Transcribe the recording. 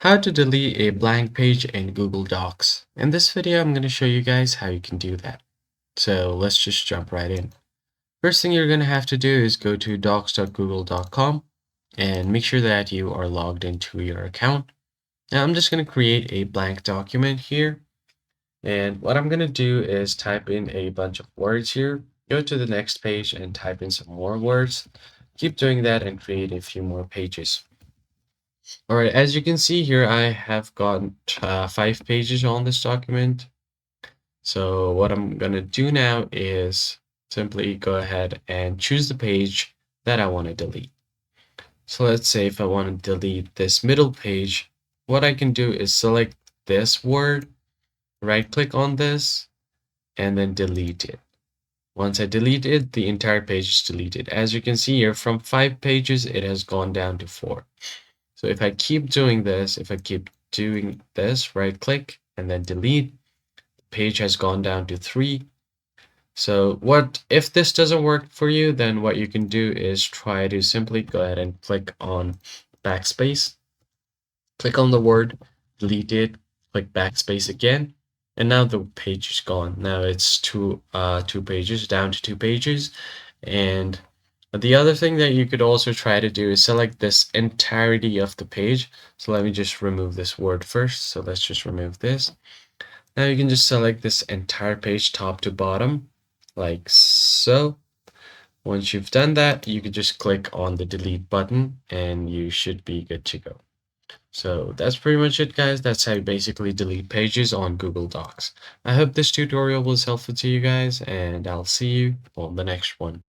How to delete a blank page in Google Docs. In this video, I'm going to show you guys how you can do that. So let's just jump right in. First thing you're going to have to do is go to docs.google.com and make sure that you are logged into your account. Now I'm just going to create a blank document here. And what I'm going to do is type in a bunch of words here, go to the next page and type in some more words. Keep doing that and create a few more pages. All right, as you can see here, I have got 5 pages on this document. So what I'm gonna do now is simply go ahead and choose the page that I want to delete. So let's say if I want to delete this middle page, what I can do is select this word, right click on this, and then delete it. Once I delete it, the entire page is deleted. As you can see here, from 5 pages, it has gone down to 4. So if I keep doing this, right click and then delete, the page has gone down to 3. So if this doesn't work for you, then what you can do is try to simply go ahead and click on backspace, click on the word, delete it, click backspace again, and now the page is gone. Now it's two pages, down to 2 pages. And the other thing that you could also try to do is select this entirety of the page. So let me just remove this word first. So let's just remove this. Now you can just select this entire page top to bottom like so. Once you've done that, you can just click on the delete button and you should be good to go. So that's pretty much it, guys. That's how you basically delete pages on Google Docs. I hope this tutorial was helpful to you guys, and I'll see you on the next one.